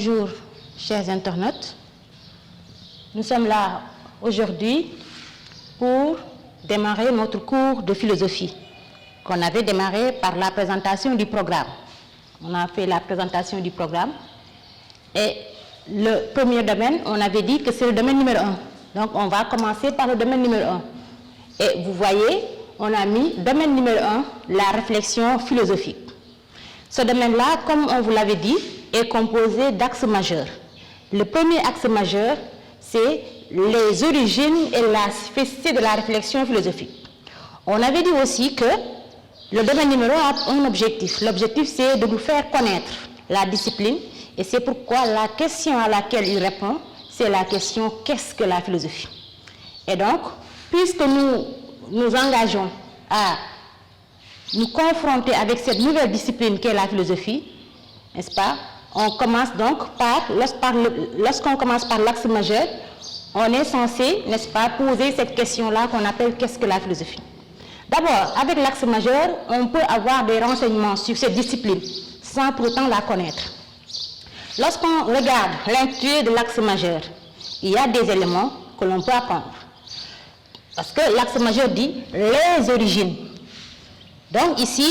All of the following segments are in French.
Bonjour, chers internautes. Nous sommes là aujourd'hui pour démarrer notre cours de philosophie qu'on avait démarré par la présentation du programme. On a fait la présentation du programme et le premier domaine, on avait dit que c'est le domaine numéro 1. Donc on va commencer par le domaine numéro 1. Et vous voyez, on a mis domaine numéro 1, la réflexion philosophique. Ce domaine-là, comme on vous l'avait dit, est composé d'axes majeurs. Le premier axe majeur, c'est les origines et la spécificité de la réflexion philosophique. On avait dit aussi que le domaine numéro 1 a un objectif. L'objectif, c'est de nous faire connaître la discipline et c'est pourquoi la question à laquelle il répond, c'est la question « Qu'est-ce que la philosophie ?» Et donc, puisque nous nous engageons à nous confronter avec cette nouvelle discipline qu'est la philosophie, n'est-ce pas? On commence donc par, lorsqu'on commence par l'axe majeur, on est censé, n'est-ce pas, poser cette question-là qu'on appelle « Qu'est-ce que la philosophie ?» D'abord, avec l'axe majeur, on peut avoir des renseignements sur cette discipline sans pour autant la connaître. Lorsqu'on regarde l'intitulé de l'axe majeur, il y a des éléments que l'on peut apprendre. Parce que l'axe majeur dit « les origines ». Donc ici,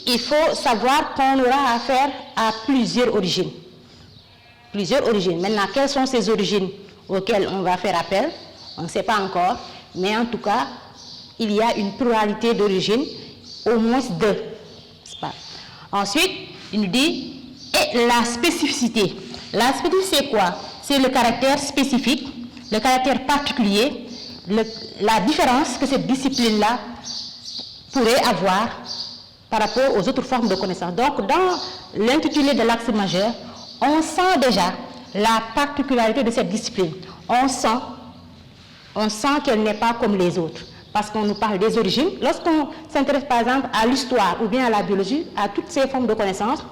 il faut savoir qu'on aura affaire à plusieurs origines. Plusieurs origines. Maintenant, quelles sont ces origines auxquelles on va faire appel? On ne sait pas encore, mais en tout cas, il y a une pluralité d'origines, au moins deux. Ensuite, il nous dit et la spécificité. La spécificité, c'est quoi? C'est le caractère spécifique, le caractère particulier, la différence que cette discipline-là pourrait avoir par rapport aux autres formes de connaissances. Donc, dans l'intitulé de l'axe majeur, on sent déjà la particularité de cette discipline. On sent qu'elle n'est pas comme les autres, parce qu'on nous parle des origines. Lorsqu'on s'intéresse par exemple à l'histoire ou bien à la biologie, à toutes ces formes de connaissances,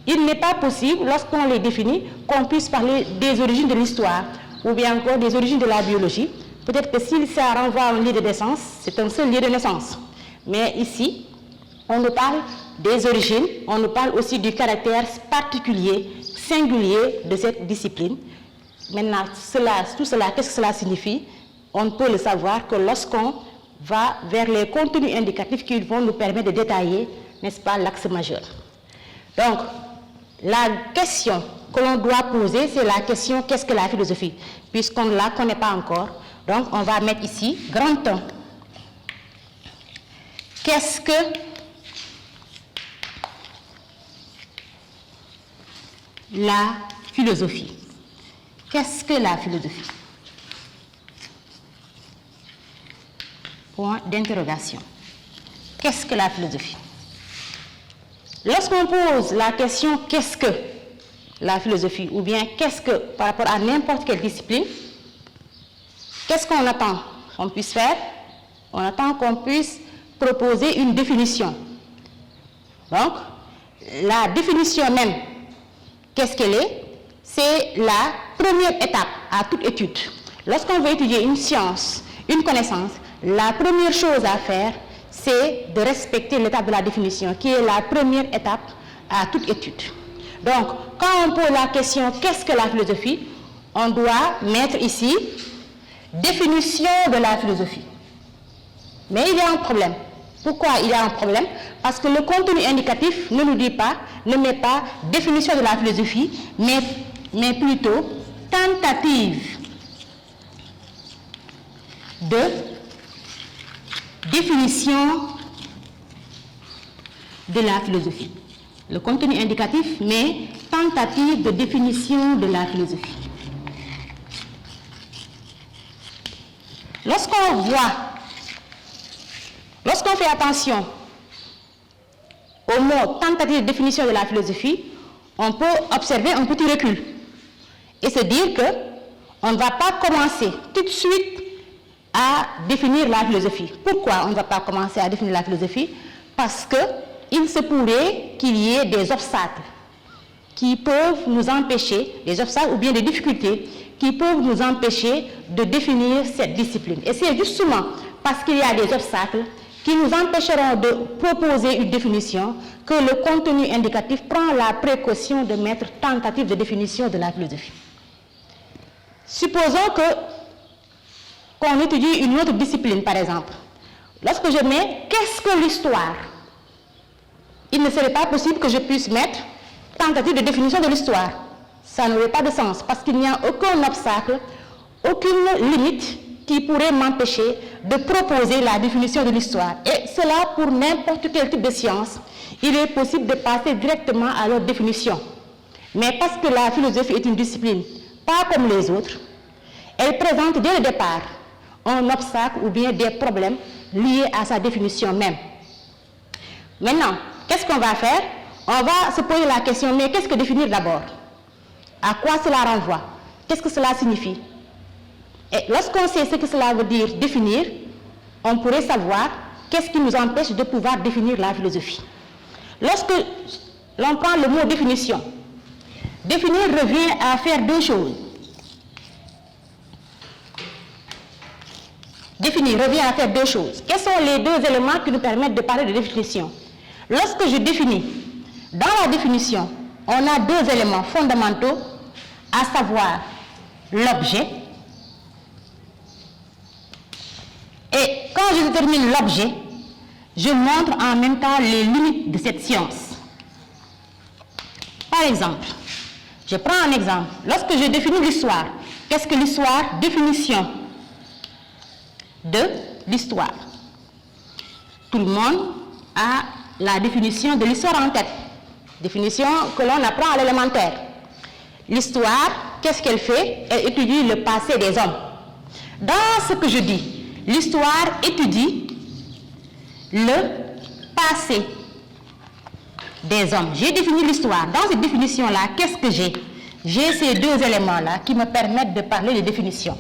il n'est pas possible, lorsqu'on les définit, qu'on puisse parler des origines de l'histoire ou bien encore des origines de la biologie. Peut-être que s'il ça renvoie à un lieu de naissance, c'est un seul lieu de naissance. Mais ici, on nous parle des origines, on nous parle aussi du caractère particulier, singulier de cette discipline. Maintenant, tout cela, qu'est-ce que cela signifie? On ne peut le savoir que lorsqu'on va vers les contenus indicatifs qui vont nous permettre de détailler, n'est-ce pas, l'axe majeur. Donc, la question que l'on doit poser, c'est la question « Qu'est-ce que la philosophie ?» Puisqu'on ne la connaît pas encore, donc on va mettre ici grand 1. Qu'est-ce que la philosophie? Qu'est-ce que la philosophie? Point d'interrogation. Qu'est-ce que la philosophie? Lorsqu'on pose la question « Qu'est-ce que la philosophie ?» ou bien « Qu'est-ce que » par rapport à n'importe quelle discipline, qu'est-ce qu'on attend qu'on puisse faire? On attend qu'on puisse proposer une définition. Donc, la définition même, qu'est-ce qu'elle est? C'est la première étape à toute étude. Lorsqu'on veut étudier une science, une connaissance, la première chose à faire, c'est de respecter l'étape de la définition, qui est la première étape à toute étude. Donc, quand on pose la question « Qu'est-ce que la philosophie ?» on doit mettre ici « Définition de la philosophie ». Mais il y a un problème. Pourquoi il y a un problème? Parce que le contenu indicatif ne nous dit pas, ne met pas définition de la philosophie, mais plutôt tentative de définition de la philosophie. Le contenu indicatif, mais tentative de définition de la philosophie. Lorsqu'on fait attention au mot tentative de définition de la philosophie, on peut observer un petit recul et se dire qu'on ne va pas commencer tout de suite à définir la philosophie. Pourquoi on ne va pas commencer à définir la philosophie? Parce qu'il se pourrait qu'il y ait des obstacles qui peuvent nous empêcher, des obstacles ou bien des difficultés qui peuvent nous empêcher de définir cette discipline. Et c'est justement parce qu'il y a des obstacles qui nous empêcheront de proposer une définition que le contenu indicatif prend la précaution de mettre tentative de définition de la philosophie. Supposons qu'on étudie une autre discipline, par exemple. Lorsque je mets « qu'est-ce que l'histoire ?» il ne serait pas possible que je puisse mettre tentative de définition de l'histoire. Ça n'aurait pas de sens parce qu'il n'y a aucun obstacle, aucune limite qui pourrait m'empêcher de proposer la définition de l'histoire. Et cela, pour n'importe quel type de science, il est possible de passer directement à leur définition. Mais parce que la philosophie est une discipline pas comme les autres, elle présente dès le départ un obstacle ou bien des problèmes liés à sa définition même. Maintenant, qu'est-ce qu'on va faire? On va se poser la question, mais qu'est-ce que définir d'abord? À quoi cela renvoie? Qu'est-ce que cela signifie? Et lorsqu'on sait ce que cela veut dire définir, on pourrait savoir qu'est-ce qui nous empêche de pouvoir définir la philosophie. Lorsque l'on prend le mot définition, définir revient à faire deux choses. Définir revient à faire deux choses. Quels sont les deux éléments qui nous permettent de parler de définition? Lorsque je définis, dans la définition, on a deux éléments fondamentaux, à savoir l'objet. Et quand je détermine l'objet, je montre en même temps les limites de cette science. Par exemple, je prends un exemple. Lorsque je définis l'histoire, qu'est-ce que l'histoire? Définition de l'histoire. Tout le monde a la définition de l'histoire en tête. Définition que l'on apprend à l'élémentaire. L'histoire, qu'est-ce qu'elle fait? Elle étudie le passé des hommes. Dans ce que je dis, l'histoire étudie le passé des hommes. J'ai défini l'histoire. Dans cette définition-là, qu'est-ce que j'ai? J'ai ces deux éléments-là qui me permettent de parler de définition.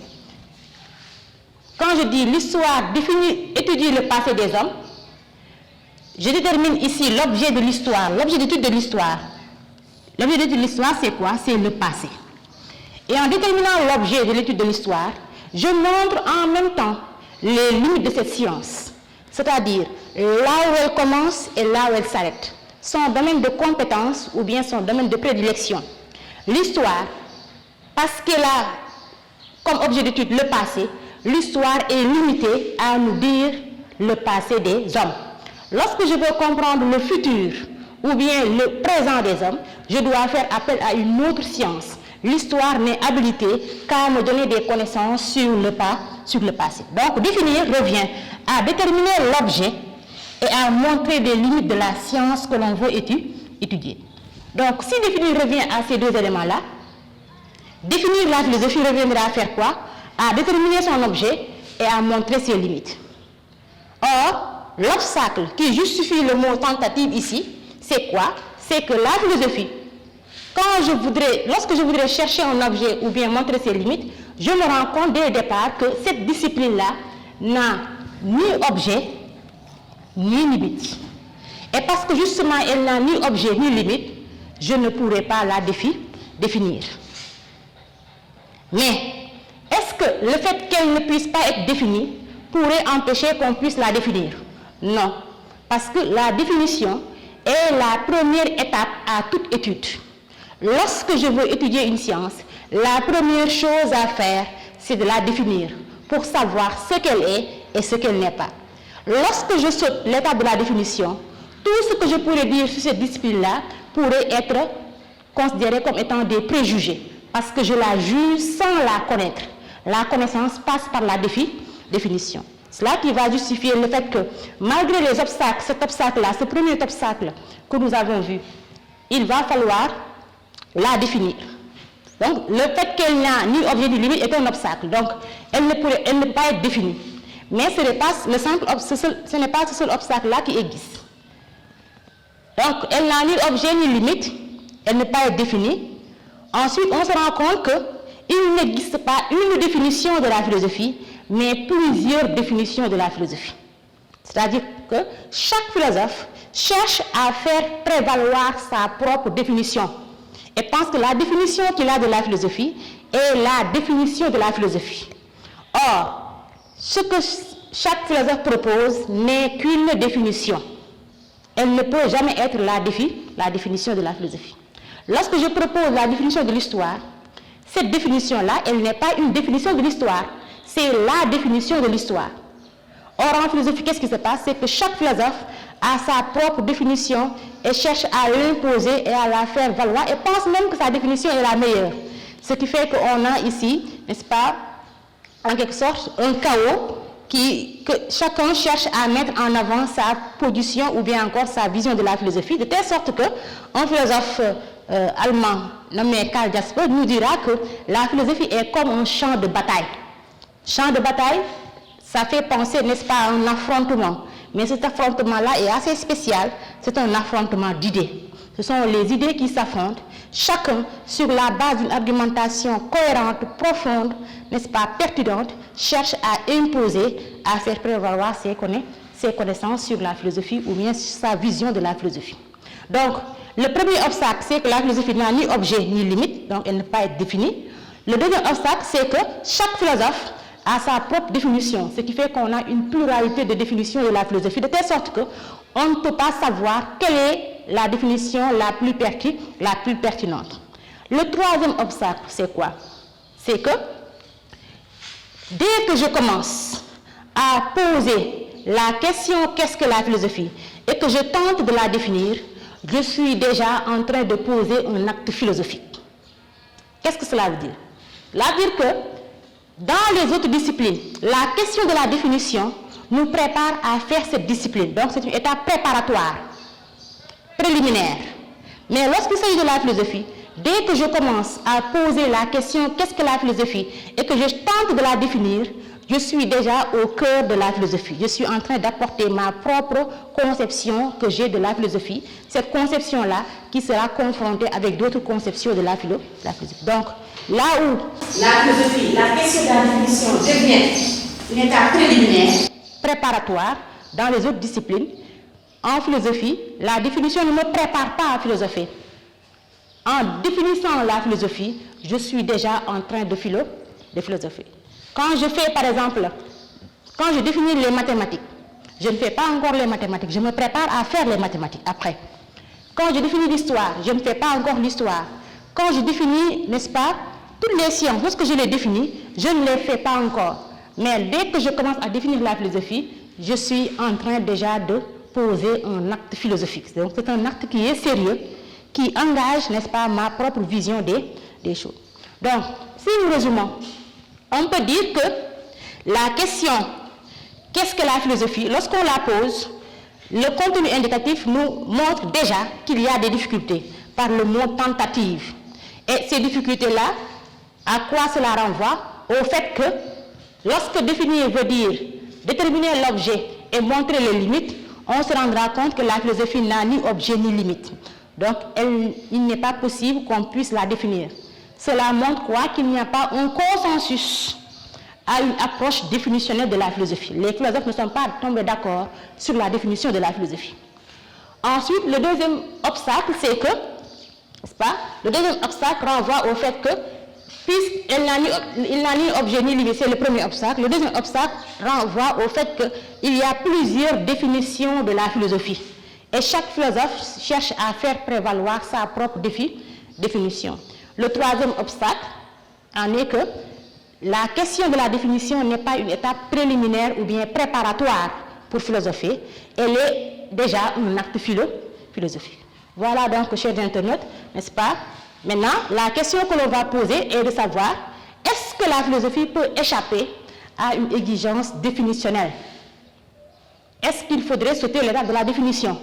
Quand je dis l'histoire étudie le passé des hommes, je détermine ici l'objet de l'histoire, l'objet d'étude de l'histoire. L'objet d'étude de l'histoire, c'est quoi? C'est le passé. Et en déterminant l'objet de l'étude de l'histoire, je montre en même temps les limites de cette science, c'est-à-dire là où elle commence et là où elle s'arrête, son domaine de compétence ou bien son domaine de prédilection. L'histoire, parce qu'elle a comme objet d'étude le passé, l'histoire est limitée à nous dire le passé des hommes. Lorsque je veux comprendre le futur ou bien le présent des hommes, je dois faire appel à une autre science. L'histoire n'est habilitée qu'à me donner des connaissances sur le passé. Donc, définir revient à déterminer l'objet et à montrer des limites de la science que l'on veut étudier. Donc, si définir revient à ces deux éléments-là, définir la philosophie reviendra à faire quoi? À déterminer son objet et à montrer ses limites. Or, l'obstacle qui justifie le mot tentative ici, c'est quoi? C'est que la philosophie, lorsque je voudrais chercher un objet ou bien montrer ses limites, je me rends compte dès le départ que cette discipline-là n'a ni objet ni limite. Et parce que justement elle n'a ni objet ni limite, je ne pourrai pas la définir. Mais est-ce que le fait qu'elle ne puisse pas être définie pourrait empêcher qu'on puisse la définir? Non, parce que la définition est la première étape à toute étude. Lorsque je veux étudier une science, la première chose à faire, c'est de la définir pour savoir ce qu'elle est et ce qu'elle n'est pas. Lorsque je saute l'étape de la définition, tout ce que je pourrais dire sur cette discipline-là pourrait être considéré comme étant des préjugés, parce que je la juge sans la connaître. La connaissance passe par la définition. Cela qui va justifier le fait que, malgré les obstacles, cet obstacle-là, ce premier obstacle que nous avons vu, il va falloir la définir. Donc, le fait qu'elle n'a ni objet ni limite est un obstacle. Donc, elle ne peut pas être définie. Mais ce n'est pas ce seul obstacle-là qui existe. Donc, elle n'a ni objet ni limite, elle ne peut pas être définie. Ensuite, on se rend compte qu'il n'existe pas une définition de la philosophie, mais plusieurs définitions de la philosophie. C'est-à-dire que chaque philosophe cherche à faire prévaloir sa propre définition et pense que la définition qu'il a de la philosophie est la définition de la philosophie. Or, ce que chaque philosophe propose n'est qu'une définition. Elle ne peut jamais être la définition de la philosophie. Lorsque je propose la définition de l'histoire, cette définition-là, elle n'est pas une définition de l'histoire, c'est la définition de l'histoire. Or, en philosophie, qu'est-ce qui se passe? C'est que chaque philosophe a sa propre définition et cherche à l'imposer et à la faire valoir et pense même que sa définition est la meilleure. Ce qui fait qu'on a ici, n'est-ce pas, en quelque sorte, un chaos que chacun cherche à mettre en avant sa position ou bien encore sa vision de la philosophie, de telle sorte qu'un philosophe allemand nommé Karl Jasper nous dira que la philosophie est comme un champ de bataille. Champ de bataille, ça fait penser, n'est-ce pas, à un affrontement. Mais cet affrontement-là est assez spécial, c'est un affrontement d'idées. Ce sont les idées qui s'affrontent, chacun sur la base d'une argumentation cohérente, profonde, n'est-ce pas, pertinente, cherche à imposer, à faire prévaloir ses connaissances sur la philosophie ou bien sur sa vision de la philosophie. Donc, le premier obstacle, c'est que la philosophie n'a ni objet ni limite, donc elle ne peut pas être définie. Le deuxième obstacle, c'est que chaque philosophe a sa propre définition, ce qui fait qu'on a une pluralité de définitions de la philosophie, de telle sorte qu'on ne peut pas savoir quelle est la définition la plus pertinente. Le troisième obstacle, c'est quoi? C'est que dès que je commence à poser la question qu'est-ce que la philosophie et que je tente de la définir, je suis déjà en train de poser un acte philosophique. Qu'est-ce que cela veut dire? Cela veut dire que dans les autres disciplines, la question de la définition nous prépare à faire cette discipline. Donc c'est une étape préparatoire, préliminaire. Mais lorsqu'il s'agit de la philosophie, dès que je commence à poser la question qu'est-ce que la philosophie et que je tente de la définir, je suis déjà au cœur de la philosophie. Je suis en train d'apporter ma propre conception que j'ai de la philosophie, cette conception-là qui sera confrontée avec d'autres conceptions de la philosophie. Donc, là où la philosophie, la question de la définition devient une étape préliminaire, préparatoire, dans les autres disciplines, en philosophie, la définition ne me prépare pas à philosopher. En définissant la philosophie, je suis déjà en train de philosopher. Quand je fais, par exemple, quand je définis les mathématiques, je ne fais pas encore les mathématiques, je me prépare à faire les mathématiques après. Quand je définis l'histoire, je ne fais pas encore l'histoire. Quand je définis, n'est-ce pas, toutes les sciences, lorsque je les définis, je ne les fais pas encore. Mais dès que je commence à définir la philosophie, je suis en train déjà de poser un acte philosophique. Donc c'est un acte qui est sérieux, qui engage, n'est-ce pas, ma propre vision des choses. Donc, si nous résumons, on peut dire que la question qu'est-ce que la philosophie, lorsqu'on la pose, le contenu indicatif nous montre déjà qu'il y a des difficultés par le mot tentative. Et ces difficultés-là, à quoi cela renvoie? Au fait que lorsque définir veut dire déterminer l'objet et montrer les limites, on se rendra compte que la philosophie n'a ni objet ni limite. Donc, il n'est pas possible qu'on puisse la définir. Cela montre quoi? Qu'il n'y a pas un consensus à une approche définitionnelle de la philosophie. Les philosophes ne sont pas tombés d'accord sur la définition de la philosophie. Ensuite, le deuxième obstacle, c'est que, n'est-ce pas, le deuxième obstacle renvoie au fait que, puisqu'il n'a ni objet ni limite, c'est le premier obstacle. Le deuxième obstacle renvoie au fait qu'il y a plusieurs définitions de la philosophie. Et chaque philosophe cherche à faire prévaloir sa propre définition. Le troisième obstacle en est que la question de la définition n'est pas une étape préliminaire ou bien préparatoire pour philosopher. Elle est déjà un acte philosophique. Voilà donc, chers internautes, n'est-ce pas? Maintenant, la question que l'on va poser est de savoir, est-ce que la philosophie peut échapper à une exigence définitionnelle? Est-ce qu'il faudrait sauter l'étape de la définition?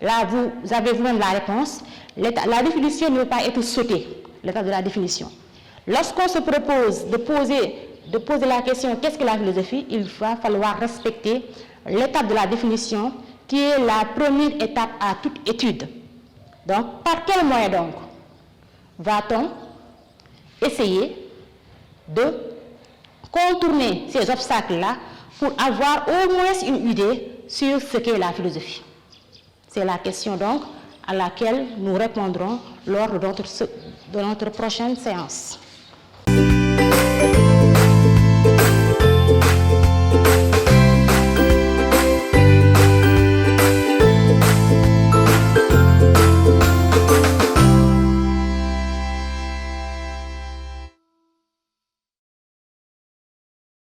Là, vous avez vous-même la réponse. La définition ne peut pas être sautée, l'étape de la définition. Lorsqu'on se propose de poser la question qu'est-ce que la philosophie, il va falloir respecter l'étape de la définition qui est la première étape à toute étude. Donc, par quel moyen donc va-t-on essayer de contourner ces obstacles-là pour avoir au moins une idée sur ce qu'est la philosophie? C'est la question donc à laquelle nous répondrons lors de notre prochaine séance.